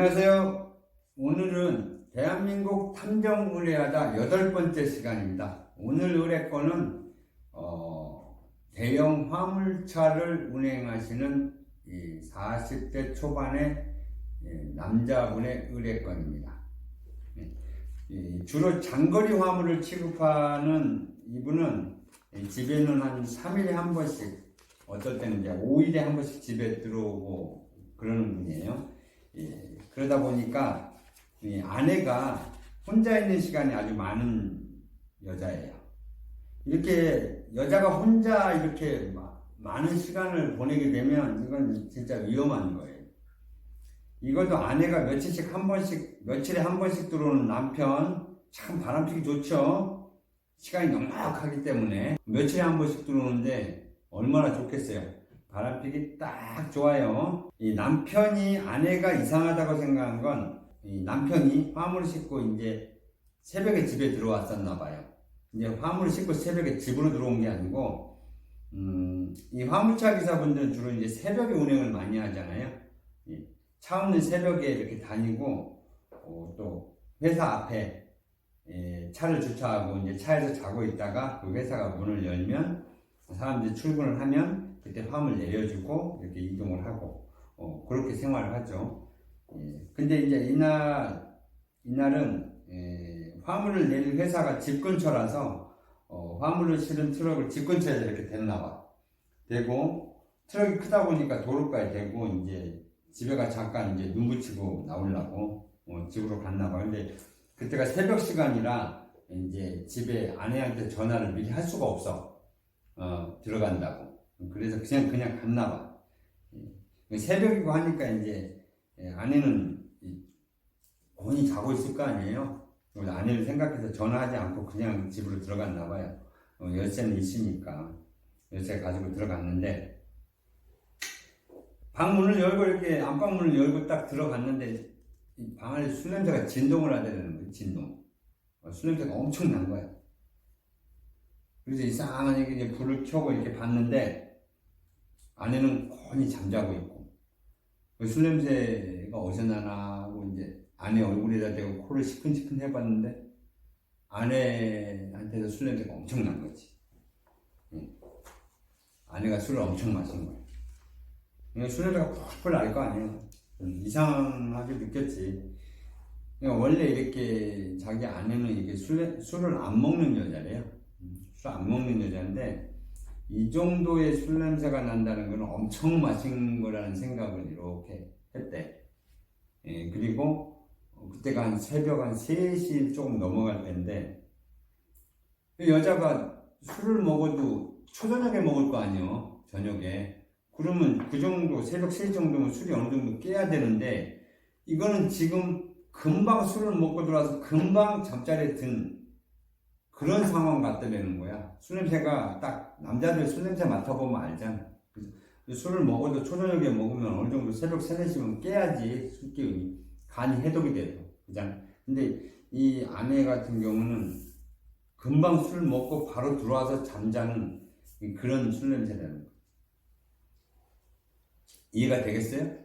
안녕하세요. 오늘은 대한민국 탐정 의뢰하다 8번째 시간입니다. 오늘 의뢰건은 대형 화물차를 운행하시는 이 40대 초반의 남자분의 의뢰건입니다. 주로 장거리 화물을 취급하는 이분은 집에는 한 3일에 한 번씩, 어떨 때는 이제 5일에 한 번씩 집에 들어오고 그러는 분이에요. 그러다 보니까 아내가 혼자 있는 시간이 아주 많은 여자예요. 이렇게 여자가 혼자 이렇게 많은 시간을 보내게 되면 이건 진짜 위험한 거예요. 이것도 아내가 며칠에 한 번씩 들어오는 남편 참 바람피기 좋죠. 시간이 넉넉하기 때문에 며칠에 한 번씩 들어오는데 얼마나 좋겠어요. 바람피기 딱 좋아요. 이 남편이 아내가 이상하다고 생각한 건 이 남편이 화물을 싣고 이제 새벽에 집에 들어왔었나 봐요. 이제 화물을 싣고 새벽에 집으로 들어온 게 아니고 이 화물차 기사분들은 주로 이제 새벽에 운행을 많이 하잖아요. 차 없는 새벽에 이렇게 다니고 또 회사 앞에 차를 주차하고 이제 차에서 자고 있다가 그 회사가 문을 열면 사람들이 출근을 하면 그때 화물 내려주고 이렇게 이동을 하고 그렇게 생활을 하죠. 근데 이제 이날은 화물을 내릴 회사가 집 근처라서 화물을 실은 트럭을 집 근처에 이렇게 댔나봐. 대고 트럭이 크다 보니까 도로가에 대고 이제 집에가 잠깐 이제 눈 붙이고 나오려고 집으로 갔나봐. 근데 그때가 새벽 시간이라 이제 집에 아내한테 전화를 미리 할 수가 없어. 들어간다고. 그래서 그냥 갔나봐. 새벽이고 하니까 이제 아내는 곤히 자고 있을 거 아니에요. 아내를 생각해서 전화하지 않고 그냥 집으로 들어갔나봐요. 열쇠는 있으니까 열쇠 가지고 들어갔는데 방문을 열고 이렇게 안방문을 열고 딱 들어갔는데 이 방 안에 술 냄새가 진동을 하더라는 거예요. 진동. 술 냄새가 엄청 난 거야. 그래서 이상하게 이제 불을 켜고 이렇게 봤는데 아내는 곤히 잠자고 있고 술 냄새가 어디서 나나 하고 이제 아내 얼굴에다 대고 코를 시큰시큰 해봤는데 아내한테서 술 냄새가 엄청 난 거지. 아내가 술을 엄청 마신 거야. 술 냄새가 펄펄 날 거 아니에요. 이상하게 느꼈지. 원래 이렇게 자기 아내는 이렇게 술을 안 먹는 여자래요. 술 안 먹는 여자인데 이 정도의 술 냄새가 난다는 건 엄청 마신 거라는 생각을 이렇게 했대. 그리고 그때가 한 새벽 한 3시 조금 넘어갈 때인데 여자가 술을 먹어도 초저녁에 먹을 거 아니에요. 저녁에. 그러면 그 정도 새벽 3시 정도면 술이 어느 정도 깨야 되는데 이거는 지금 금방 술을 먹고 들어와서 금방 잠자리에 든 그런 상황 같다는 거야. 술 냄새가 딱 남자들 술 냄새 맡아보면 알잖아. 술을 먹어도 초저녁에 먹으면 어느 정도 새벽 3, 4시면 깨야지 술기운이 간이 해독이 돼요. 그잖아. 근데 이 아내 같은 경우는 금방 술 먹고 바로 들어와서 잠자는 그런 술 냄새라는 거야. 이해가 되겠어요?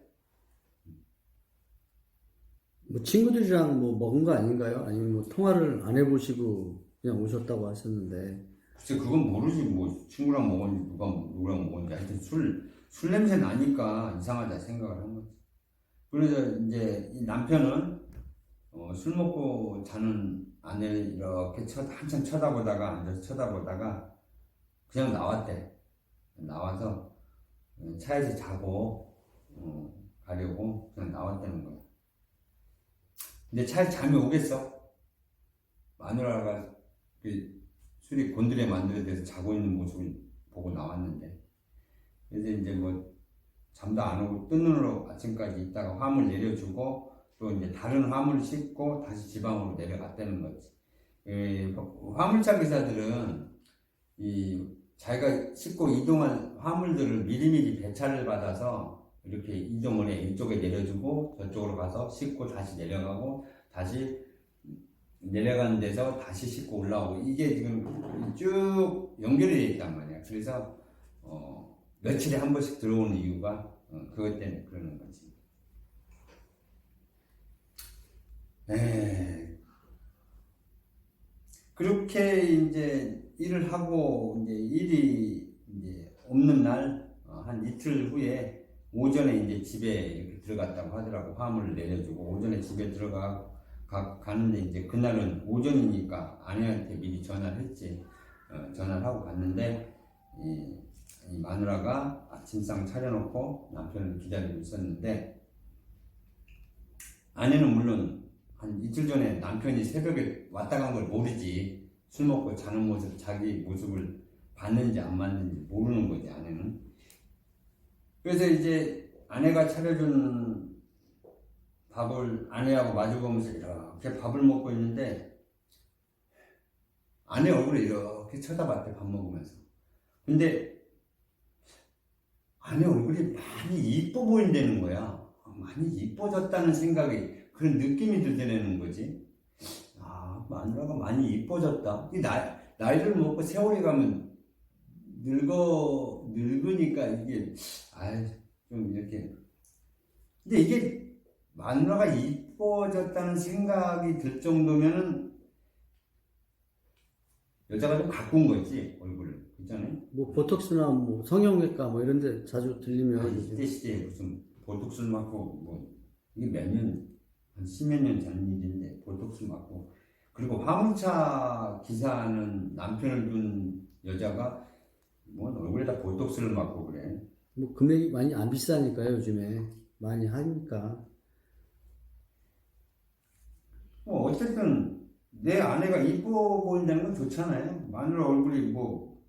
뭐 친구들이랑 뭐 먹은 거 아닌가요? 아니면 뭐 통화를 안 해보시고 그냥 오셨다고 하셨는데. 글쎄 그건 모르지. 뭐 친구랑 먹었는지 누구랑 먹었는지 하여튼 술 냄새 나니까 이상하다 생각을 한 거지. 그래서 이제 이 남편은 술 먹고 자는 아내를 이렇게 한참 쳐다보다가 앉아서 쳐다보다가 그냥 나왔대. 나와서 차에서 자고 가려고 그냥 나왔다는 거야. 근데 차에 잠이 오겠어? 마누라가 술이 곤드레 만들어져서 자고 있는 모습을 보고 나왔는데 그래서 이제 뭐 잠도 안 오고 뜬 눈으로 아침까지 있다가 화물 내려주고 또 이제 다른 화물을 싣고 다시 지방으로 내려갔다는 거지. 화물차 기사들은 자기가 싣고 이동한 화물들을 미리미리 배차를 받아서 이렇게 이동을 해. 이쪽에 내려주고 저쪽으로 가서 싣고 다시 내려가고 다시 내려가는 데서 다시 싣고 올라오고 이게 지금 쭉 연결이 되어 있단 말이야. 그래서 며칠에 한 번씩 들어오는 이유가 그것 때문에 그러는 거지. 에 그렇게 이제 일을 하고 이제 일이 이제 없는 날 한 이틀 후에 오전에 이제 집에 이렇게 들어갔다고 하더라고. 화물을 내려주고 오전에 집에 가는데 이제 그날은 오전이니까 아내한테 미리 전화를 했지. 전화를 하고 갔는데 이 마누라가 아침상 차려놓고 남편을 기다리고 있었는데 아내는 물론 한 이틀 전에 남편이 새벽에 왔다 간 걸 모르지. 술 먹고 자는 모습, 자기 모습을 봤는지 안 봤는지 모르는 거지, 아내는. 그래서 이제 아내가 차려준 밥을 아내하고 마주보면서 이렇게 밥을 먹고 있는데 아내 얼굴을 이렇게 쳐다봤대, 밥 먹으면서. 근데 아내 얼굴이 많이 이뻐 보인다는 거야. 많이 이뻐졌다는 생각이, 그런 느낌이 들더라는 거지. 마누라가 많이 이뻐졌다. 나이를 먹고 세월이 가면 늙으니까 이게, 좀 이렇게. 근데 이게 마누라가 이뻐졌다는 생각이 들 정도면은 여자가 좀 가꾼 거지, 얼굴을. 있잖아요. 뭐 보톡스나 뭐 성형외과 뭐 이런 데 자주 들리면 이때 시대에 무슨 보톡스를 맞고, 뭐, 이게 몇 년, 한 10몇 년 전 일인데, 보톡스 맞고. 그리고 화물차 기사는 남편을 둔 여자가 뭐 얼굴에다 보톡스를 맞고 그래. 뭐 금액이 많이 안 비싸니까요, 요즘에. 많이 하니까. 뭐 어쨌든 내 아내가 이뻐 보인다는 건 좋잖아요. 마누라 얼굴이 뭐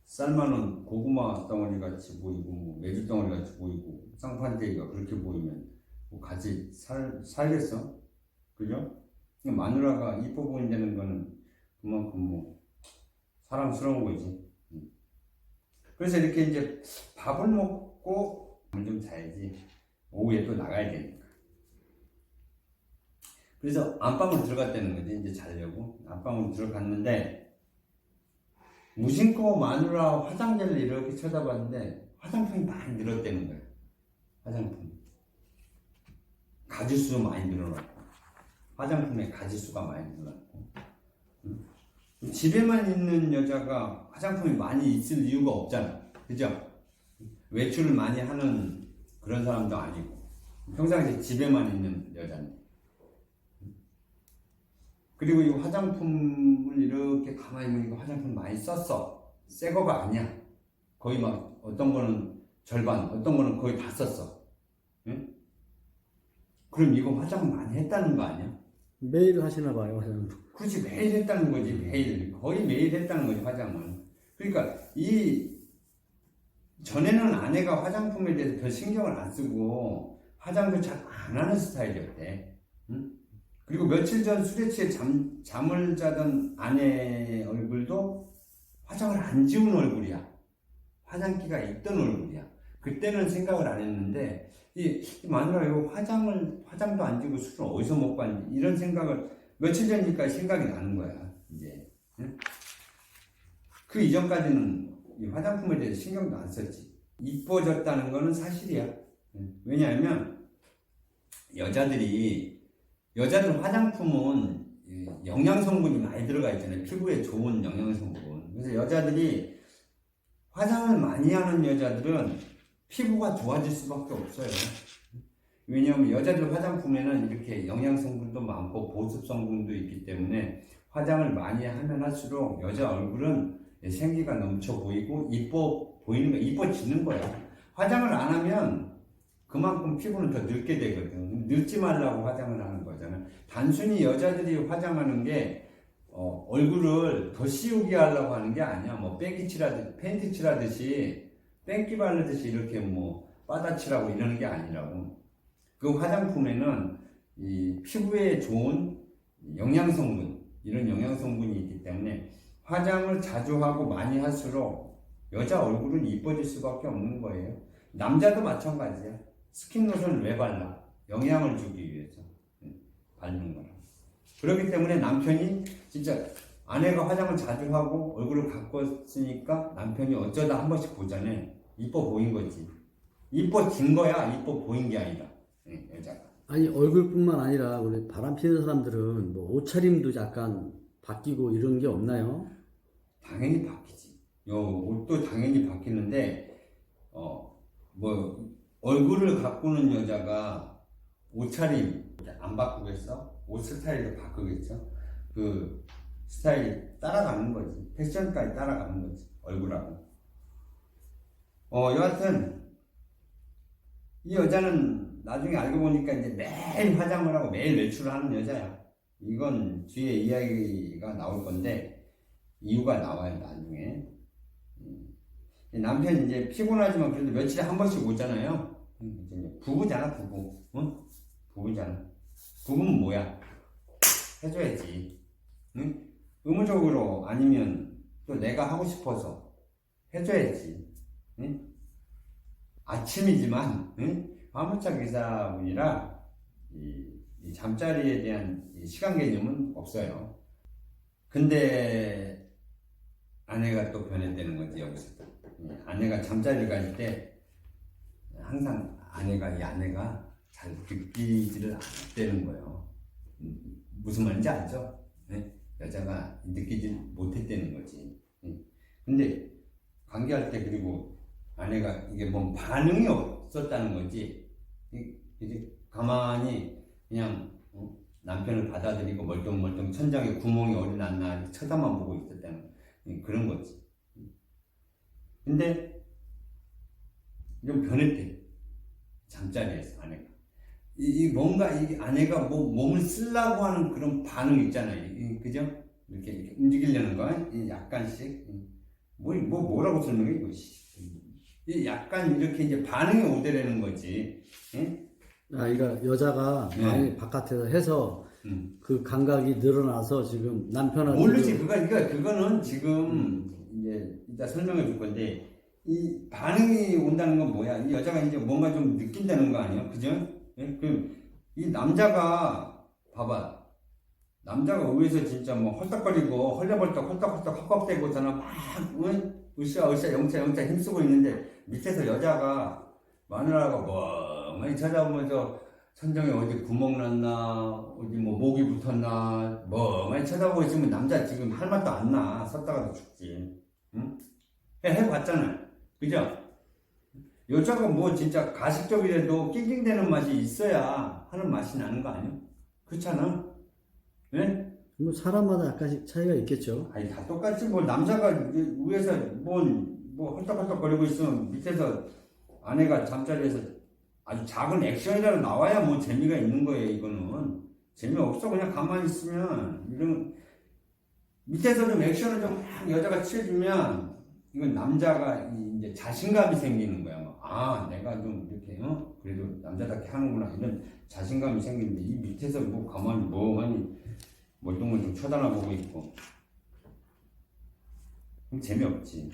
삶아놓은 고구마 덩어리 같이 보이고, 뭐 메주 덩어리 같이 보이고, 쌍판대기가 그렇게 보이면 뭐 같이 살겠어? 그죠? 마누라가 이뻐 보인다는 거는 그만큼 뭐 사랑스러운 거지. 그래서 이렇게 이제 밥을 먹고 잠을 좀 자야지. 오후에 또 나가야 되니까. 그래서 안방으로 들어갔다는 거지. 이제 자려고 안방으로 들어갔는데 무심코 마누라 화장대를 이렇게 쳐다봤는데 화장품이 많이 늘었다는 거야. 화장품 가지수 많이 늘어났고, 화장품의 가지수가 많이 늘어났고. 집에만 있는 여자가 화장품이 많이 있을 이유가 없잖아. 그죠? 외출을 많이 하는 그런 사람도 아니고, 평상시에 집에만 있는 여자인데. 그리고 이 화장품을 이렇게 가만히 보니까 화장품 많이 썼어. 새 거가 아니야. 거의 막 어떤 거는 절반, 어떤 거는 거의 다 썼어. 응? 그럼 이거 화장 많이 했다는 거 아니야? 매일 하시나 봐요, 화장품. 그렇지, 매일 했다는 거지. 매일, 거의 매일 했다는 거지, 화장을. 그러니까 전에는 아내가 화장품에 대해서 별 신경을 안 쓰고 화장도 잘 안 하는 스타일이었대. 응? 그리고 며칠 전 술에 취해 잠을 자던 아내 얼굴도 화장을 안 지운 얼굴이야. 화장기가 있던 얼굴이야. 그때는 생각을 안 했는데, 이 마누라 이거 화장도 안 지고 술을 어디서 먹고 왔는지, 이런 생각을 며칠 전이니까 생각이 나는 거야, 이제. 응? 그 이전까지는 이 화장품에 대해서 신경도 안 썼지. 이뻐졌다는 거는 사실이야. 왜냐하면 여자들 화장품은 영양성분이 많이 들어가 있잖아요. 피부에 좋은 영양성분. 그래서 여자들이 화장을 많이 하는 여자들은 피부가 좋아질 수밖에 없어요. 왜냐하면 여자들 화장품에는 이렇게 영양성분도 많고 보습성분도 있기 때문에 화장을 많이 하면 할수록 여자 얼굴은 생기가 넘쳐 보이고 이뻐지는 거야. 화장을 안 하면 그만큼 피부는 더 늙게 되거든. 늙지 말라고 화장을 하는 거잖아. 단순히 여자들이 화장하는 게 얼굴을 더 씌우게 하려고 하는 게 아니야. 뭐 페인트 칠하듯이 뺑기 바르듯이 이렇게 뭐 빠다칠하고 이러는 게 아니라고. 그 화장품에는 이 피부에 좋은 영양성분, 이런 영양성분이 있기 때문에 화장을 자주 하고 많이 할수록 여자 얼굴은 이뻐질 수밖에 없는 거예요. 남자도 마찬가지야. 스킨 로션을 왜 발라? 영양을 주기 위해서 바르는 거라. 그렇기 때문에 남편이 진짜 아내가 화장을 자주 하고 얼굴을 가꿨으니까 남편이 어쩌다 한 번씩 보자네. 이뻐 보인 거지. 이뻐진 거야. 이뻐 보인 게 아니라. 여자가. 아니 얼굴뿐만 아니라 우리 바람 피는 사람들은 뭐 옷차림도 약간 바뀌고 이런 게 없나요? 당연히 바뀌지. 요 옷도 당연히 바뀌는데 뭐 얼굴을 가꾸는 여자가 옷차림 안 바꾸겠어? 옷 스타일도 바꾸겠죠? 그 스타일 따라가는 거지. 패션까지 따라가는 거지. 얼굴하고. 여하튼 이 여자는 나중에 알고 보니까 이제 매일 화장을 하고 매일 외출을 하는 여자야. 이건 뒤에 이야기가 나올 건데 이유가 나와요 나중에. 남편이 이제 피곤하지만 그래도 며칠에 한 번씩 오잖아요. 부부잖아 부부. 응? 부부잖아. 부부는 뭐야? 해줘야지. 응? 의무적으로 아니면 또 내가 하고 싶어서 해줘야지. 응? 아침이지만 화물차 기사분이라 이 잠자리에 대한 이 시간 개념은 없어요. 근데 아내가 또 변했다는 거지 여기서. 아내가 잠자리를 갈 때 항상 이 아내가 잘 느끼지를 않았다는 거예요. 무슨 말인지 알죠? 여자가 느끼지 못했다는 거지. 근데 관계할 때 그리고 아내가 이게 뭐 반응이 없었다는 거지. 이제 가만히 그냥 남편을 받아들이고 멀뚱멀뚱 천장에 구멍이 어디 났나 쳐다만 보고 있었다는 그런 거지. 근데 좀 변했대. 잠자리에서 아내가. 뭔가 이 아내가 뭐 몸을 쓰려고 하는 그런 반응 있잖아요. 그죠? 이렇게 움직이려는 거. 약간씩. 뭐라고 설명해, 이거. 약간 이렇게 이제 반응이 오더라는 거지. 응? 그러니까 여자가 많이 바깥에서 해서 그 감각이 늘어나서 지금 남편한테 모르지. 그거는 지금 이제 이따 설명해 줄 건데 이 반응이 온다는 건 뭐야? 이 여자가 이제 뭔가 좀 느낀다는 거 아니야? 그죠? 이 남자가 봐봐. 남자가 의에서 진짜 뭐 헐떡거리고 헐레벌떡 헐떡헐떡 헉헉대고서는 막 으쌰으쌰 영차 힘쓰고 있는데 밑에서 여자가 마누라가 멍하니 쳐다보면서 천장에 어디 구멍 났나 어디 뭐 목이 붙었나 멍하니 쳐다보고 있으면 남자 지금 할 맛도 안 나. 섰다가도 죽지. 응? 해봤잖아. 그죠? 여자가 뭐 진짜 가식적이라도 낑낑대는 맛이 있어야 하는 맛이 나는 거 아니야? 그렇잖아. 예? 뭐 사람마다 약간씩 차이가 있겠죠. 아니 다 똑같지. 뭐 남자가 위에서 뭐 헐떡헐떡거리고 있으면 밑에서 아내가 잠자리에서 아주 작은 액션이라도 나와야 뭐 재미가 있는 거예요. 이거는 재미없어. 그냥 가만히 있으면 이런 밑에서 좀 액션을 좀 막 여자가 취해주면 이건 남자가 이제 자신감이 생기는 거야. 내가 좀 이렇게 그래도 남자답게 하는구나 이런 자신감이 생기는데 이 밑에서 뭐 가만히 멍하니 멀뚱멀뚱 쳐다보고 있고 그럼 재미없지.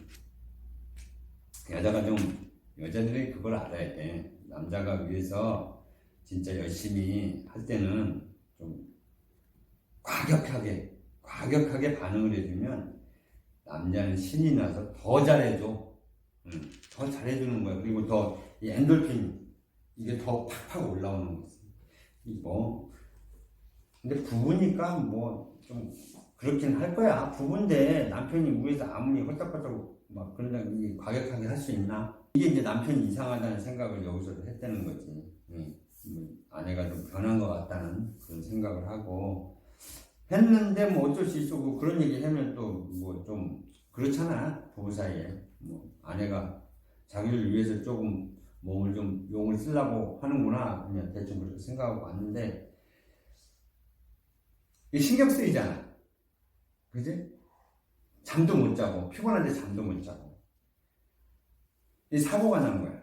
여자들이 그걸 알아야 돼. 남자가 위해서 진짜 열심히 할 때는 좀 과격하게 반응을 해주면 남자는 신이 나서 더 잘해줘. 더 잘해주는 거야. 그리고 더 이 엔돌핀 이게 더 팍팍 올라오는 거지. 근데 부부니까 뭐 좀 그렇긴 할 거야. 부부인데 남편이 위에서 아무리 헐떡헐떡 막 그러다 과격하게 할 수 있나? 이게 이제 남편이 이상하다는 생각을 여기서도 했다는 거지. 아내가 좀 변한 것 같다는 그런 생각을 하고 했는데 뭐 어쩔 수 있어. 그런 얘기 하면 또 뭐 좀 그렇잖아. 부부 사이에 뭐 아내가 자기를 위해서 조금 몸을 좀 용을 쓰려고 하는구나. 그냥 대충 그렇게 생각하고 왔는데 신경 쓰이잖아. 그지? 잠도 못 자고 피곤한데 잠도 못 자고 이 사고가 난 거야.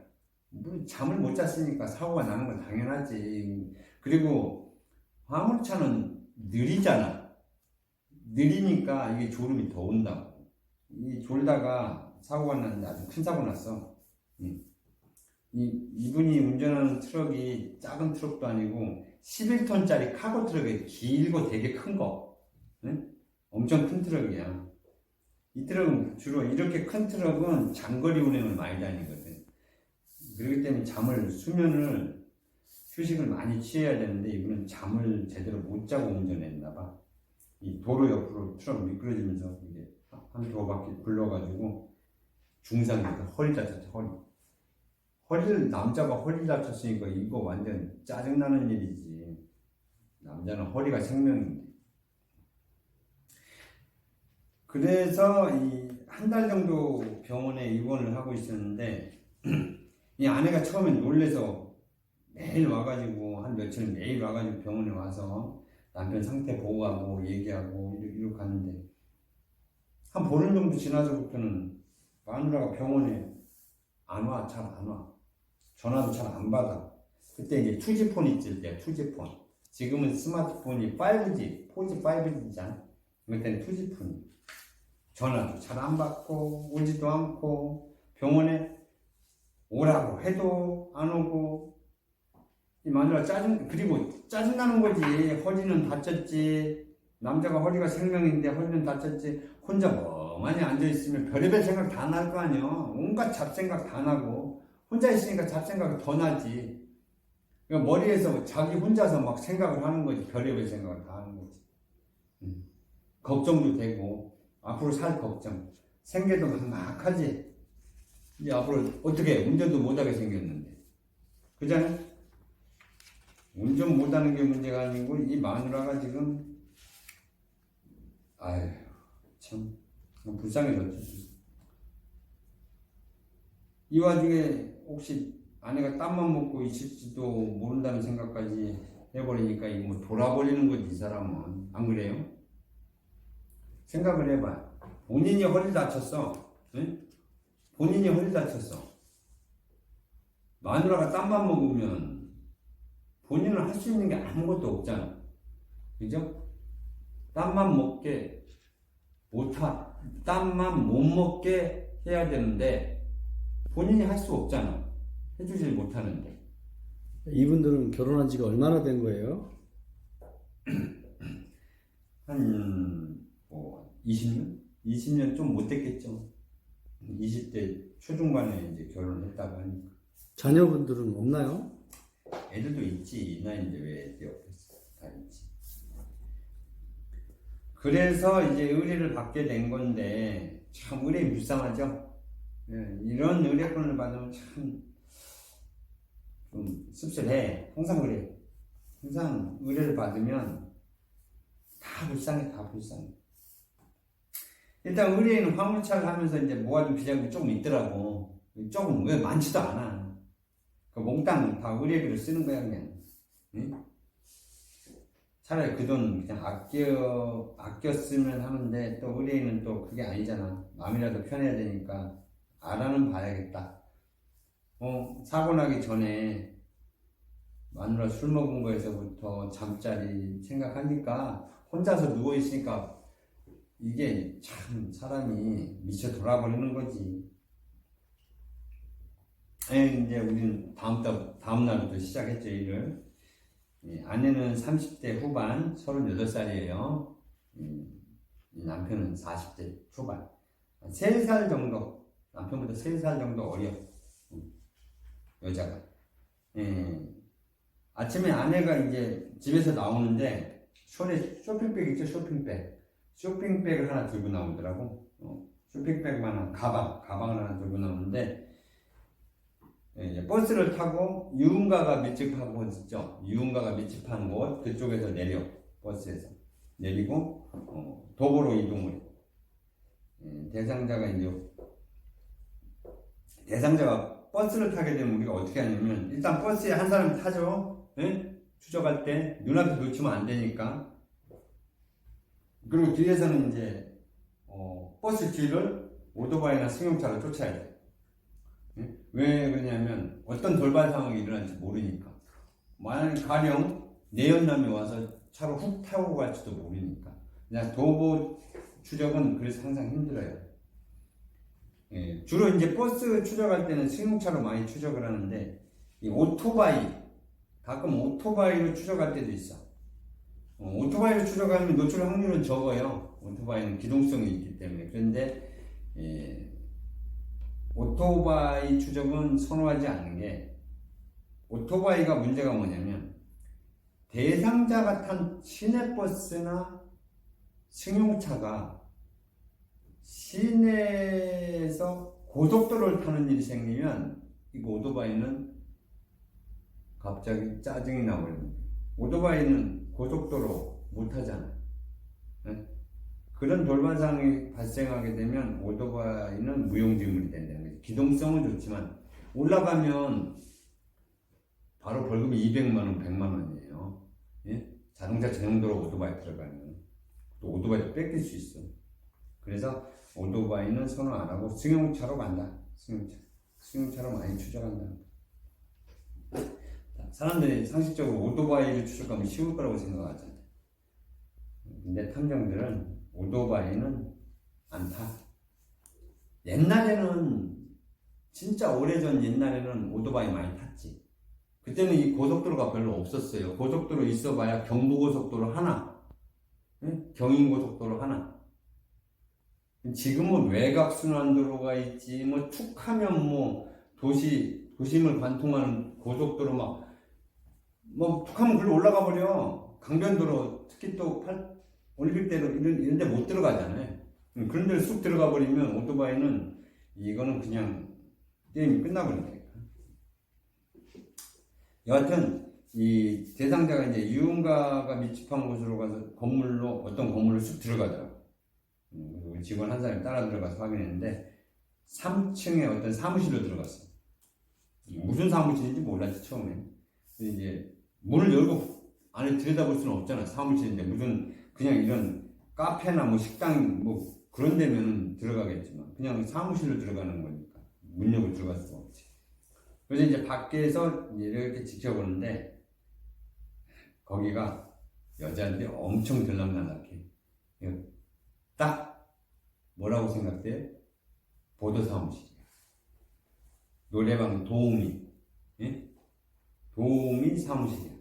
뭐 잠을 못 잤으니까 사고가 나는 건 당연하지. 그리고 화물차는 느리잖아. 느리니까 이게 졸음이 더 온다고. 이 졸다가 사고가 났는데 아주 큰 사고 났어. 이분이 운전하는 트럭이 작은 트럭도 아니고 11톤짜리 카고 트럭이 길고 되게 큰 거. 엄청 큰 트럭이야. 이 트럭은 주로 이렇게 큰 트럭은 장거리 운행을 많이 다니거든. 그렇기 때문에 수면을 휴식을 많이 취해야 되는데 이분은 잠을 제대로 못 자고 운전했나 봐. 이 도로 옆으로 트럭 미끄러지면서 이게 한 두 바퀴 굴러가지고 중상에서 허리 다쳤죠. 허리를 남자가 허리 다쳤으니까 이거 완전 짜증나는 일이지. 남자는 허리가 생명인데. 그래서 이 한 달 정도 병원에 입원을 하고 있었는데 이 아내가 처음에 놀래서 매일 와가지고 한 며칠 매일 와가지고 병원에 와서 남편 상태 보고하고 얘기하고 이렇게 하는데 한 보름 정도 지나서부터는 마누라가 병원에 안 와, 잘 안 와. 전화도 잘 안 받아. 그때 이제 2G폰 있을 때 2G폰. 지금은 스마트폰이 5G, 4G, 5G잖아. 그때는 2G폰이. 전화도 잘 안 받고 오지도 않고 병원에 오라고 해도 안 오고 이 마누라 그리고 짜증나는 거지. 허리는 다쳤지. 남자가 허리가 생명인데 허리는 다쳤지. 혼자 멍하니 앉아있으면 별의별 생각 다 날 거 아니야. 온갖 잡생각 다 나고 혼자 있으니까 잡생각이 더 나지. 그러니까 머리에서 자기 혼자서 막 생각을 하는 거지. 별의별 생각을 다 하는 거지. 걱정도 되고 앞으로 살 걱정 생계도 막막하지. 이제 앞으로 어떻게 운전도 못하게 생겼는데 그잖아. 운전 못하는 게 문제가 아니고 이 마누라가 지금 아휴 참 불쌍해졌죠. 이 와중에 혹시 아내가 땀만 먹고 있을지도 모른다는 생각까지 해버리니까 이 뭐 돌아버리는 거지. 이 사람은 안 그래요? 생각을 해봐. 본인이 허리 다쳤어. 응? 본인이 허리 다쳤어. 마누라가 땀만 먹으면 본인은 할 수 있는 게 아무것도 없잖아. 그죠? 땀만 못 먹게 해야 되는데 본인이 할 수 없잖아. 해주질 못하는데. 이분들은 결혼한 지가 얼마나 된 거예요? 한 20년? 20년 좀 못 됐겠죠. 20대 초중반에 이제 결혼을 했다고 하니까. 자녀분들은 없나요? 애들도 있지. 이 나이인데 왜 애들이 없겠어. 다 있지. 그래서 이제 의뢰를 받게 된 건데 참 의뢰 불쌍하죠. 이런 의뢰권을 받으면 참 좀 씁쓸해. 항상 그래. 항상 의뢰를 받으면 다 불쌍해. 일단 의뢰인은 화물차를 하면서 이제 모아둔 비자금이 조금 있더라고. 조금 왜 많지도 않아. 그 몽땅 다 의뢰비로 쓰는 거야 그냥. 응? 차라리 그 돈 그냥 아껴 쓰면 하는데 또 의뢰인은 또 그게 아니잖아. 마음이라도 편해야 되니까 알아는 봐야겠다. 사고 나기 전에 마누라 술 먹은 거에서부터 잠자리 생각하니까 혼자서 누워있으니까 이게 참 사람이 미쳐 돌아버리는 거지. 이제 우리는 다음 날부터 시작했죠, 일을. 아내는 30대 후반, 38살이에요. 남편은 40대 초반. 3살 정도, 남편보다 3살 정도 어려. 여자가. 아침에 아내가 이제 집에서 나오는데 손에 쇼핑백 있죠, 쇼핑백을 하나 들고 나오더라고. 쇼핑백만한 가방을 하나 들고 나오는데 버스를 타고 유흥가가 밀집한 곳 있죠. 유흥가가 밀집한 곳 그쪽에서 내려. 버스에서 내리고 도보로 이동을 해. 대상자가 버스를 타게 되면 우리가 어떻게 하냐면 일단 버스에 한 사람이 타죠. 추적할 때 눈앞에 놓치면 안 되니까. 그리고 뒤에서는 이제 버스 뒤를 오토바이나 승용차로 쫓아야 돼. 왜 그러냐면 어떤 돌발 상황이 일어날지 모르니까. 만약에 가령 내연남이 와서 차로 훅 타고 갈지도 모르니까. 그냥 도보 추적은 그래서 항상 힘들어요. 주로 이제 버스 추적할 때는 승용차로 많이 추적을 하는데 이 가끔 오토바이로 추적할 때도 있어. 오토바이로 추적하면 노출 확률은 적어요. 오토바이는 기동성이 있기 때문에. 그런데 오토바이 추적은 선호하지 않는 게 오토바이가 문제가 뭐냐면 대상자가 탄 시내버스나 승용차가 시내에서 고속도로를 타는 일이 생기면 이거 오토바이는 갑자기 짜증이 나버립니다. 오토바이는 고속도로 못 타잖아요. 네? 그런 돌발상이 발생하게 되면 오토바이는 무용지물이 된다는 거죠. 기동성은 좋지만 올라가면 바로 벌금이 200만원, 100만원이에요. 예? 자동차 전용도로 오토바이 들어가면 또 오토바이도 뺏길 수 있어. 그래서 오토바이는 선호 안 하고 승용차로 간다. 승용차로 많이 추적한다. 사람들이 상식적으로 오토바이를 추적하면 쉬울 거라고 생각하잖아요. 근데 탐정들은 오토바이는 안 타. 옛날에는 진짜 오래전 옛날에는 오토바이 많이 탔지. 그때는 이 고속도로가 별로 없었어요. 고속도로 있어봐야 경부고속도로 하나, 네? 경인고속도로 하나. 지금은 외곽순환도로가 있지, 뭐 툭하면 뭐 도심을 관통하는 고속도로 뭐 툭하면 글로 올라가 버려. 강변도로 특히 또 올림픽대로 이런 데 못 들어가잖아요. 그런 데를 쑥 들어가 버리면 오토바이는 이거는 그냥 게임이 끝나버린다니까. 여하튼 이 대상자가 이제 유흥가가 밀집한 곳으로 가서 어떤 건물로 쑥 들어가더라고. 우리 직원 한 사람이 따라 들어가서 확인했는데 3층에 어떤 사무실로 들어갔어. 무슨 사무실인지 몰랐지 처음에. 근데 이제 문을 열고 안에 들여다볼 수는 없잖아. 사무실인데 무슨 그냥 이런 카페나 뭐 식당 뭐 그런 데면 들어가겠지만 그냥 사무실로 들어가는 거니까 문 열고 들어갈 수가 없지. 그래서 이제 밖에서 이렇게 지켜보는데 거기가 여자들이 엄청 들락날락해. 딱 뭐라고 생각돼? 보도 사무실이야. 노래방 도우미, 예? 도우미 사무실이야.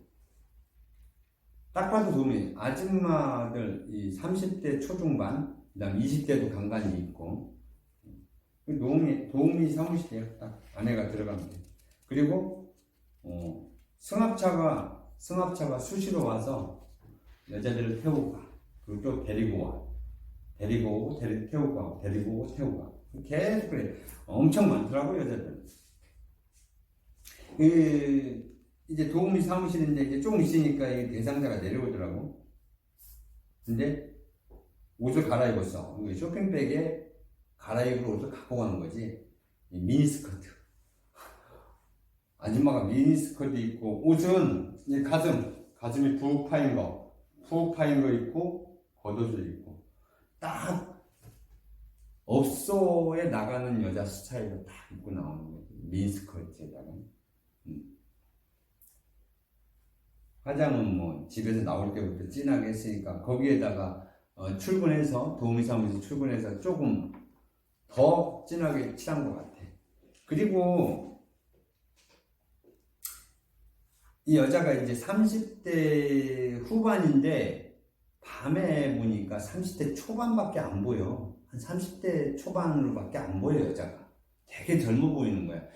딱 봐도 도우미. 아줌마들 이 30대 초중반, 그다음 20대도 간간히 있고 도우미 사무실이야. 딱 아내가 들어가면 돼. 그리고 승합차가 수시로 와서 여자들을 태우고 가. 그리고 또 데리고 와. 데리고 오고 태우고 가고 데리고 오고 태우고 가고 계속 그래. 엄청 많더라고 여자들. 이제 도우미 사무실인데 이제 조금 있으니까 이 대상자가 내려오더라고. 근데 옷을 갈아입었어. 쇼핑백에 갈아입을 옷을 갖고 가는 거지. 이 미니스커트. 아줌마가 미니스커트 입고 옷은 이 가슴이 푹 파인 거 입고 겉옷을 입고 딱 업소에 나가는 여자 스타일로 딱 입고 나오는 거지. 미니스커트에다가. 화장은 뭐 집에서 나올 때부터 진하게 했으니까 거기에다가 출근해서 도우미 사무실 출근해서 조금 더 진하게 칠한 것 같아. 그리고 이 여자가 이제 30대 후반인데 밤에 보니까 30대 초반밖에 안 보여. 한 30대 초반으로밖에 안 보여. 여자가 되게 젊어 보이는 거야.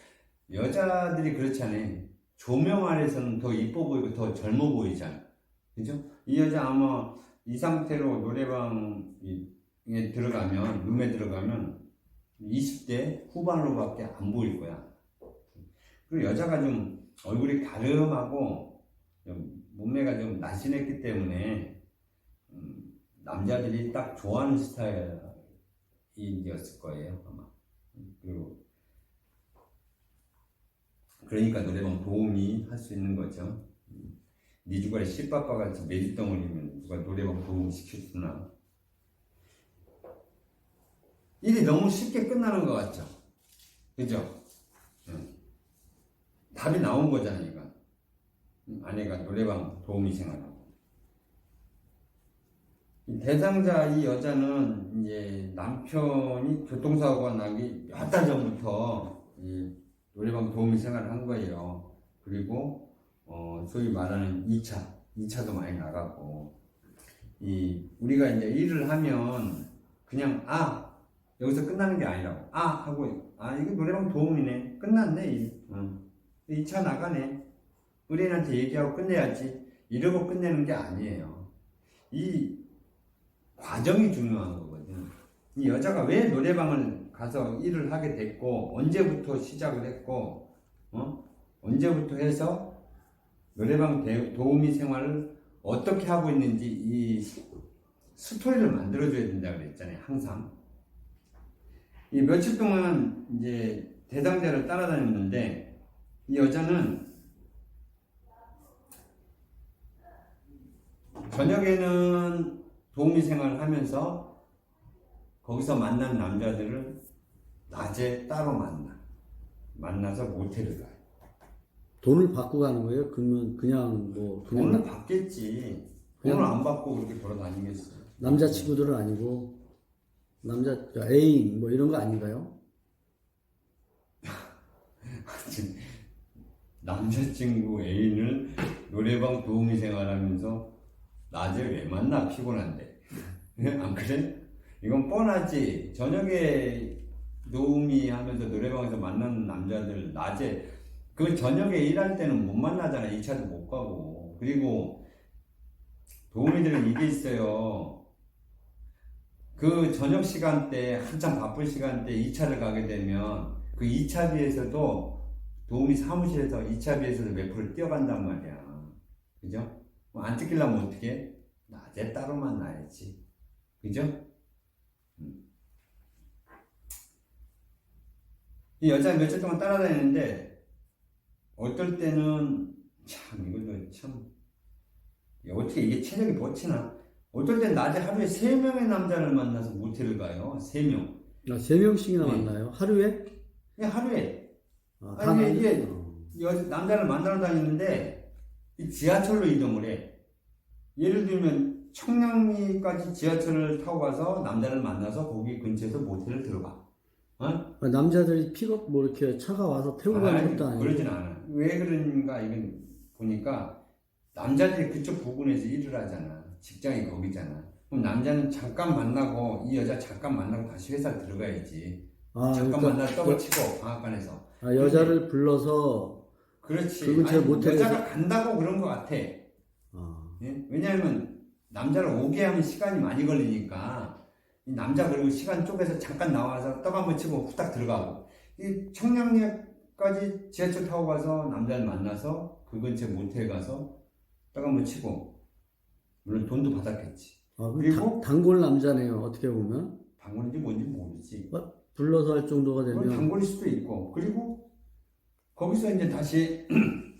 여자들이 그렇잖아요. 조명 아래서는 더 이뻐 보이고 더 젊어 보이잖아. 그죠? 이 여자 아마 이 상태로 노래방에 들어가면, 룸에 들어가면 20대 후반으로밖에 안 보일 거야. 그리고 여자가 좀 얼굴이 가름하고 좀 몸매가 좀 날씬했기 때문에 남자들이 딱 좋아하는 스타일이었을 거예요 아마. 그리고 그러니까 노래방 도우미 할 수 있는 거죠. 네 주말에 씨빠빠같이 메주덩어리면 누가 노래방 도우미 시켜주나. 일이 너무 쉽게 끝나는 것 같죠? 그죠? 답이 나온 거잖아, 이거. 아내가 노래방 도우미 생활하고. 대상자 이 여자는 이제 남편이 교통사고가 나기 몇 달 전부터 이 노래방 도우미 생활을 한 거예요. 그리고 소위 말하는 2차도 많이 나가고. 우리가 이제 일을 하면 그냥 여기서 끝나는 게 아니라고. 하고 이거 노래방 도우미네. 끝났네. 2차 나가네. 의뢰인한테 얘기하고 끝내야지. 이러고 끝내는 게 아니에요. 이 과정이 중요한 거거든. 이 여자가 왜 노래방을 가서 일을 하게 됐고, 언제부터 시작을 했고, 언제부터 해서 노래방 도우미 생활을 어떻게 하고 있는지 이 스토리를 만들어줘야 된다고 그랬잖아요. 항상. 이 며칠 동안 이제 대상자를 따라다녔는데, 이 여자는 저녁에는 도우미 생활을 하면서 거기서 만난 남자들을 낮에 따로 만나서 모텔을 가요. 돈을 받고 가는 거예요? 그러면 그냥 돈을 받겠지. 돈을 안 받고 그렇게 돌아다니겠어. 남자친구들은 아니고 남자 애인 뭐 이런 거 아닌가요? 남자친구 애인을 노래방 도우미 생활하면서 낮에 왜 만나? 피곤한데. 안 그래? 이건 뻔하지. 저녁에 도우미 하면서 노래방에서 만나는 남자들 낮에 그 저녁에 일할 때는 못 만나잖아. 2차도 못 가고. 그리고 도우미들은 이게 있어요. 그 저녁 시간대 한참 바쁜 시간대 2차를 가게 되면 그 2차비에서도 도우미 사무실에서 2차비에서도 몇 프로 뛰어간단 말이야. 그죠? 안 뜯기려면 어떻게 해? 낮에 따로 만나야지. 그죠? 이 여자 며칠 동안 따라다니는데 어떨 때는 참 이것도 참 어떻게 이게 체력이 버티나? 어떨 땐 낮에 하루에 3명의 남자를 만나서 모텔을 가요. 3명. 3명씩이나 네. 만나요? 하루에? 그냥 하루에. 다 아니 이게 남자를 만나러 다니는데 이 지하철로 이동을 해. 예를 들면 청량리까지 지하철을 타고 가서 남자를 만나서 거기 근처에서 모텔을 들어가. 남자들이 픽업 뭐 이렇게 차가 와서 태우고 가는 것도 아니고. 그러진 않아. 왜 그런가 이건 보니까 남자들이 그쪽 부근에서 일을 하잖아. 직장이 거기잖아. 그럼 남자는 잠깐 만나고 이 여자 잠깐 만나고 다시 회사 들어가야지. 잠깐 그러니까 만나 떡을 치고 방앗간에서. 여자를 불러서 그렇지. 그 근처에 모텔에서 여자가 간다고 그런 것 같아. 예? 왜냐하면 남자를 오게 하면 시간이 많이 걸리니까 이 남자 그리고 시간 쪼개서 잠깐 나와서 떡 한번 치고 후딱 들어가고 이 청량리까지 지하철 타고 가서 남자를 만나서 그 근처 모텔 가서 떡 한번 치고 물론 돈도 받았겠지. 그리고 단골 남자네요. 어떻게 보면 단골인지 뭔지 모르지. 불러서 할 정도가 되면 단골일 수도 있고 그리고 거기서 이제 다시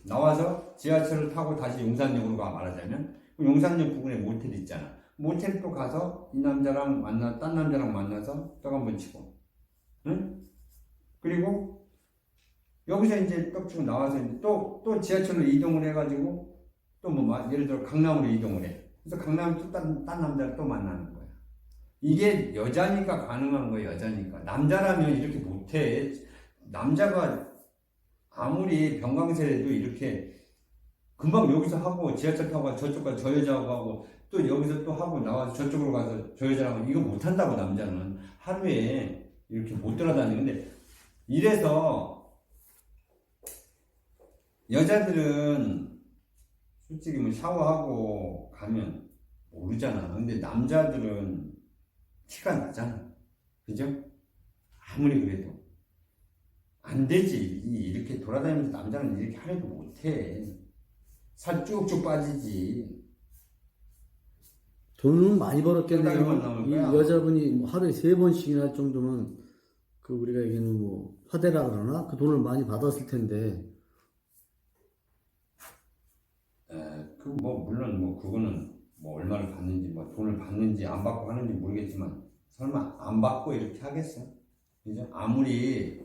나와서 지하철을 타고 다시 용산역으로 가 말하자면 용산역 부근에 모텔 있잖아. 모텔 또 가서 이 남자랑 딴 남자랑 만나서 떡 한번 치고, 응? 그리고 여기서 이제 떡 치고 나와서 이제 또 지하철로 이동을 해가지고 또 뭐 예를 들어 강남으로 이동을 해. 그래서 강남 또 딴 남자를 또 만나는 거야. 이게 여자니까 가능한 거야. 여자니까. 남자라면 이렇게 못해. 남자가 아무리 병강세라도 이렇게 금방 여기서 하고 지하철 타고 가서 저쪽 가서 저 여자하고 하고 또 여기서 또 하고 나와서 저쪽으로 가서 저 여자랑 하고 이거 못한다고 남자는 하루에 이렇게 못 돌아다니는데 이래서 여자들은 솔직히 뭐 샤워하고 가면 모르잖아. 근데 남자들은 티가 나잖아. 그죠? 아무리 그래도 안 되지. 이렇게 돌아다니면서 남자는 이렇게 하려도 못해. 살 쭉쭉 빠지지. 돈은 많이 벌었겠네요. 이 거야. 여자분이 뭐 하루에 3번씩이나 할 정도면 그 우리가 얘기하는 뭐 화대라 그러나 그 돈을 많이 받았을 텐데. 그 뭐 물론 뭐 그거는 뭐 얼마를 받는지 뭐 돈을 받는지 안 받고 하는지 모르겠지만 설마 안 받고 이렇게 하겠어? 그죠? 아무리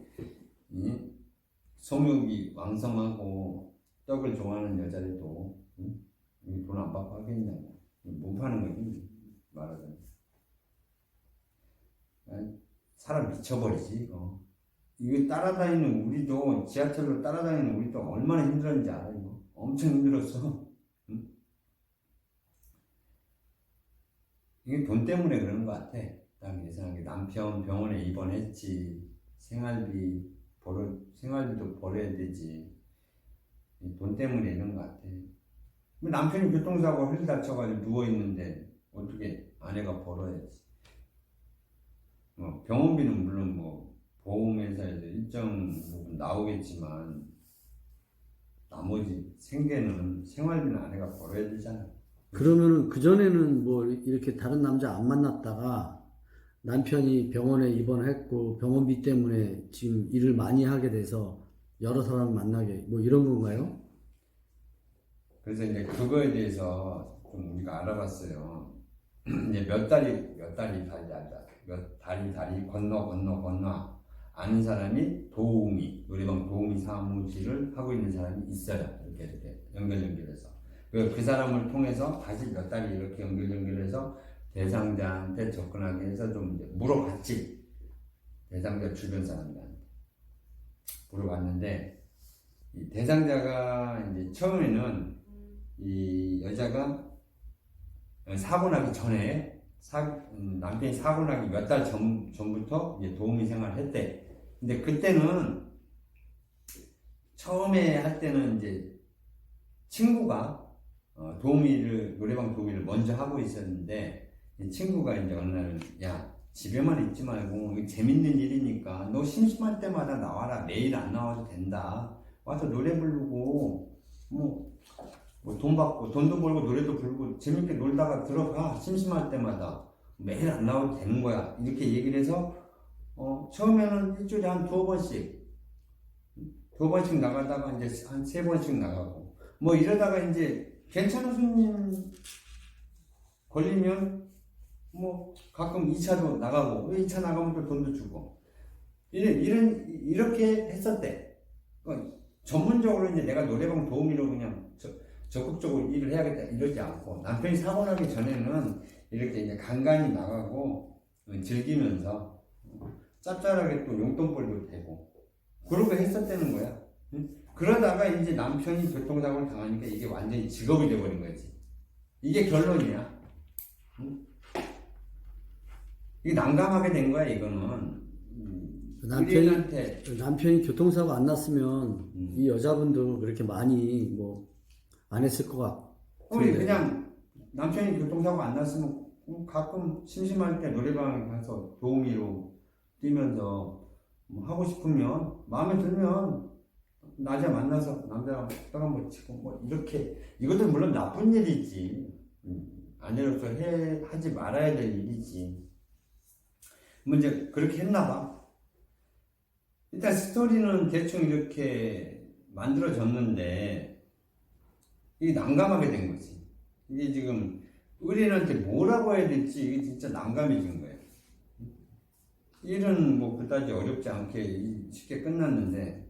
성욕이 왕성하고 떡을 좋아하는 여자들도 돈 안 받고 하겠냐고. 못 파는 거지 말하자면. 사람 미쳐버리지 이거. 이거 따라다니는 우리도 지하철로 따라다니는 우리도 얼마나 힘들었는지 알아 이거. 엄청 힘들었어. 이게 돈 때문에 그러는 것 같아. 딱 예상하게 남편 병원에 입원했지. 생활비도 벌어야 되지. 돈 때문에 이런 것 같아. 남편이 교통사고 헬 다쳐가지고 누워있는데 어떻게 아내가 벌어야지. 병원비는 물론 뭐 보험회사에서 일정 부분 나오겠지만 나머지 생계는 생활비는 아내가 벌어야 되잖아. 그러면은 그전에는 뭐 이렇게 다른 남자 안 만났다가 남편이 병원에 입원했고 병원비 때문에 지금 일을 많이 하게 돼서 여러 사람 만나게 뭐 이런 건가요? 그래서 이제 그거에 대해서 좀 우리가 알아봤어요. 이제 몇 다리 건너 아는 사람이 노래방 도우미 사무실을 하고 있는 사람이 있어요. 이렇게 연결해서 그 사람을 통해서 다시 몇 다리 이렇게 연결해서 대상자한테 접근하게 해서 좀 이제 물어봤지. 대상자 주변 사람들한테 물어봤는데 이 대상자가 이제 처음에는 이 여자가 사고 나기 전에 남편이 사고 나기 몇 달 전부터 이제 도우미 생활을 했대. 근데 그때는 처음에 할 때는 이제 친구가 노래방 도우미를 먼저 하고 있었는데 이 친구가 이제 어느 날은 야 집에만 있지 말고 이게 재밌는 일이니까 너 심심할 때마다 나와라. 매일 안 나와도 된다. 와서 노래 부르고 뭐 돈 받고 돈도 벌고 노래도 부르고 재밌게 놀다가 들어가. 심심할 때마다 매일 안 나와도 되는 거야. 이렇게 얘기를 해서 처음에는 일주일에 한 두 번씩 나가다가 이제 한 세 번씩 나가고 뭐 이러다가 이제 괜찮은 손님 걸리면 뭐 가끔 2차도 나가고 2차 나가면 또 돈도 주고 이렇게 했었대. 전문적으로 이제 내가 노래방 도우미로 그냥 적극적으로 일을 해야겠다 이러지 않고 남편이 사고 나기 전에는 이렇게 이제 간간히 나가고 즐기면서 짭짤하게 또 용돈벌도 되고 그러고 했었다는 거야. 그러다가 이제 남편이 교통사고를 당하니까 이게 완전히 직업이 돼버린 거지. 이게 결론이야. 이게 난감하게 된 거야. 이거는 남편이 교통사고 안 났으면 이 여자분도 그렇게 많이 뭐 안 했을 것 같은데. 그냥 남편이 교통사고 안 났으면 가끔 심심할 때 노래방에 가서 도우미로 뛰면서 뭐 하고 싶으면 마음에 들면 낮에 만나서 남자랑 식당 한번 치고 뭐 이렇게. 이것도 물론 나쁜 일이지. 아내로서 하지 말아야 될 일이지. 뭐 이제 그렇게 했나 봐. 일단 스토리는 대충 이렇게 만들어졌는데 이게 난감하게 된 거지. 이게 지금 의뢰인한테 뭐라고 해야 될지 이게 진짜 난감해진 거예요. 일은 뭐 그다지 어렵지 않게 쉽게 끝났는데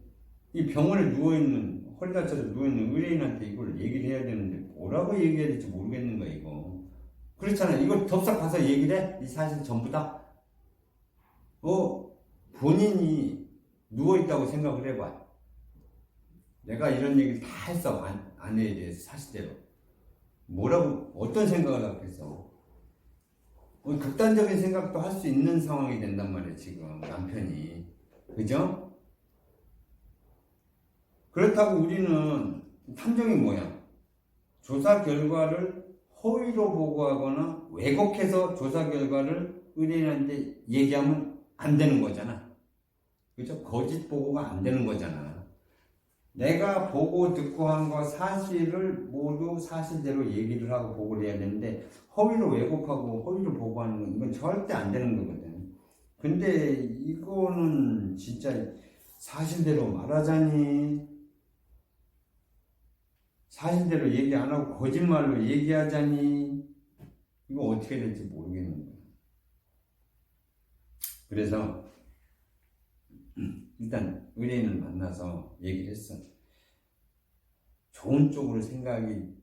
이 병원에 누워있는 허리 다쳐서 누워있는 의뢰인한테 이걸 얘기를 해야 되는데 뭐라고 얘기해야 될지 모르겠는 거야 이거. 그렇잖아. 이걸 덥석 가서 얘기를 해? 이 사실 전부 다 본인이 누워있다고 생각을 해봐. 내가 이런 얘기를 다 했어. 아내에 대해서 사실대로. 뭐라고, 어떤 생각을 하겠어. 극단적인 생각도 할 수 있는 상황이 된단 말이야, 지금, 남편이. 그죠? 그렇다고 우리는 탐정이 뭐야? 조사 결과를 허위로 보고하거나 왜곡해서 조사 결과를 의뢰인한테 얘기하면 안 되는 거잖아. 그죠? 거짓 보고가 안 되는 거잖아. 내가 보고 듣고 한 거 사실을 모두 사실대로 얘기를 하고 보고를 해야 되는데 허위로 왜곡하고 허위로 보고하는 건 이건 절대 안 되는 거거든. 근데 이거는 진짜 사실대로 말하자니, 사실대로 얘기 안 하고 거짓말로 얘기하자니, 이거 어떻게 될지 모르겠는 거야. 그래서 일단 의뢰인을 만나서 얘기를 했어. 좋은 쪽으로 생각이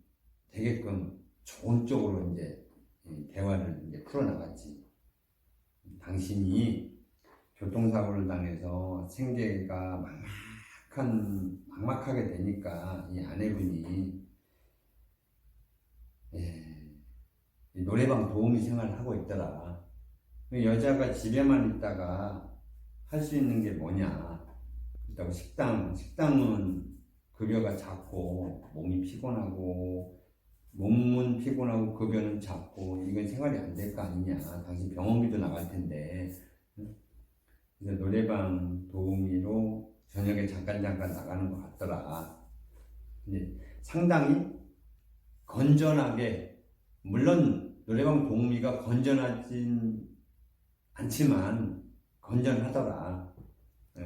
되게끔 좋은 쪽으로 이제 대화를 이제 풀어나갔지. 당신이 교통사고를 당해서 생계가 막막하게 되니까 이 아내분이 노래방 도우미 생활을 하고 있더라. 여자가 집에만 있다가 할 수 있는 게 뭐냐. 그렇다고 식당은 급여가 작고 몸이 피곤하고 몸은 피곤하고 급여는 작고 이건 생활이 안 될 거 아니냐. 당신 병원비도 나갈 텐데. 그래서 노래방 도우미로 저녁에 잠깐 나가는 것 같더라. 근데 상당히 건전하게, 물론 노래방 도우미가 건전하진 않지만 건전하더라.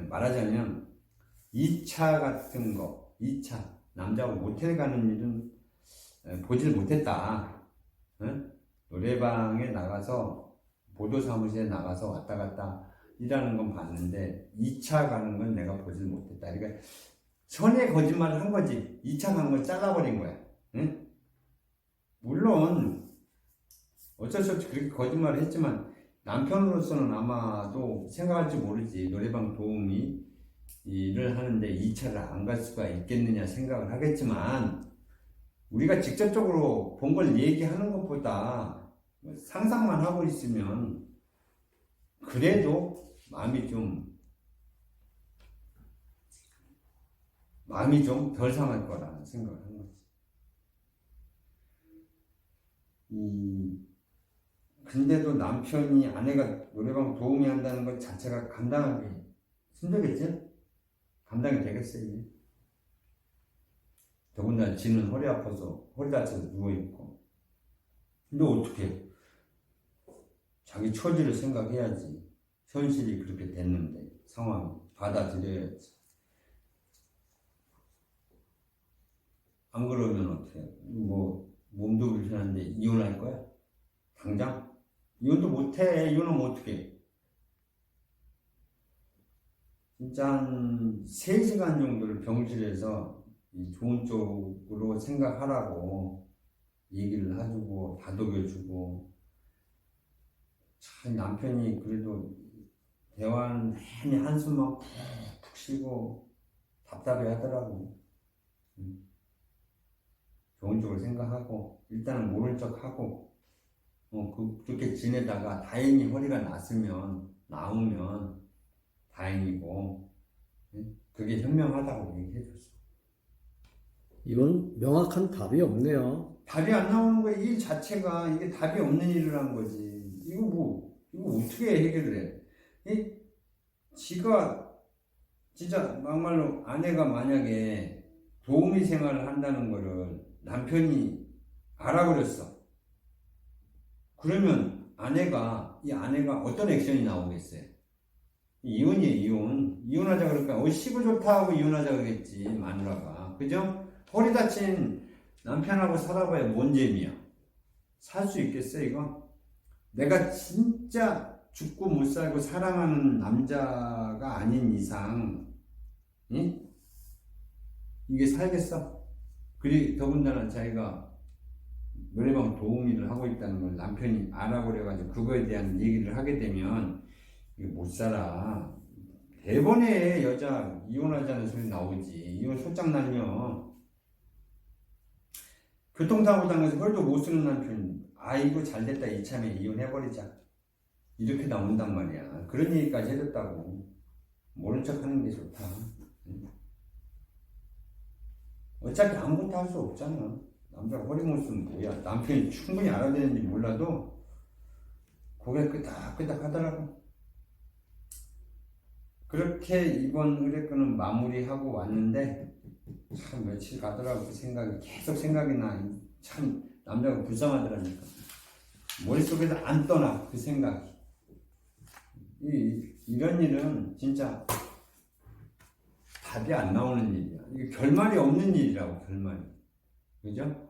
말하자면 2차 같은 거, 2차 남자하고 모텔 가는 일은 보질 못했다. 노래방에 나가서 보도사무실에 나가서 왔다 갔다 일하는 건 봤는데 2차 가는 건 내가 보질 못했다. 그러니까 선의 거짓말을 한 거지. 2차 간 걸 잘라버린 거야. 응? 물론 어쩔 수 없이 그렇게 거짓말을 했지만 남편으로서는 아마도 생각할지 모르지. 노래방 도우미 일을 하는데 2차를 안 갈 수가 있겠느냐 생각을 하겠지만 우리가 직접적으로 본 걸 얘기하는 것보다 상상만 하고 있으면 그래도 마음이 좀 덜 상할 거라는 생각을 한 거지. 근데도 남편이 아내가 노래방 도우미 한다는 것 자체가 감당하기 힘들겠지? 감당이 되겠어요. 더군다나 지는 허리 아파서 허리 다쳐서 누워있고. 근데 어떻게 자기 처지를 생각해야지. 현실이 그렇게 됐는데 상황 받아들여야지. 안 그러면 어떻게 몸도 불편한데 이혼할 거야? 당장? 이혼도 못해. 이혼하면 어떡해? 진짜 한 3시간 정도를 병실에서 좋은 쪽으로 생각하라고 얘기를 해주고 다독여주고. 참 남편이 그래도 대화는 내내 한숨만 푹푹 쉬고 답답해 하더라고. 좋은 쪽으로 생각하고 일단은 모른 척하고 그렇게 지내다가 다행히 허리가 나으면 다행이고 그게 현명하다고 얘기해줬어. 이건 명확한 답이 없네요. 답이 안 나오는 거야. 일 자체가 이게 답이 없는 일을 한 거지. 이거 어떻게 해결을 해? 지가 진짜 막말로 아내가 만약에 도우미 생활을 한다는 거를 남편이 알아버렸어. 그러면 이 아내가 어떤 액션이 나오겠어요? 이혼이에요, 이혼하자 그럴까? 시부 좋다 하고 이혼하자 그러겠지, 마누라가. 그죠? 허리 다친 남편하고 살아봐야 뭔 재미야? 살 수 있겠어, 이거? 내가 진짜 죽고 못 살고 사랑하는 남자가 아닌 이상, 이게 살겠어? 더군다나 자기가 노래방 도우미를 하고 있다는 걸 남편이 알아버려가지고 그거에 대한 얘기를 하게 되면 이거 못 살아. 대번에 여자 이혼하자는 소리 나오지. 이혼 소장 날려. 교통사고 당해서 혈도 못 쓰는 남편, 아이고 잘됐다 이참에 이혼해버리자, 이렇게 나온단 말이야. 그런 얘기까지 해줬다고. 모른 척 하는 게 좋다. 어차피 아무것도 할 수 없잖아. 남자가 허리 못 쓰면 뭐야. 남편이 충분히 알아듣는지 몰라도 고개 끄덕끄덕 하더라고. 그렇게 이번 의뢰건은 마무리하고 왔는데 참 며칠 가더라고. 그 생각이 계속 생각이 나. 참 남자가 불쌍하더라니까. 머릿속에서 안 떠나 그 생각이. 이런 일은 진짜 답이 안 나오는 일이야. 이게 결말이 없는 일이라고. 결말이. 그죠?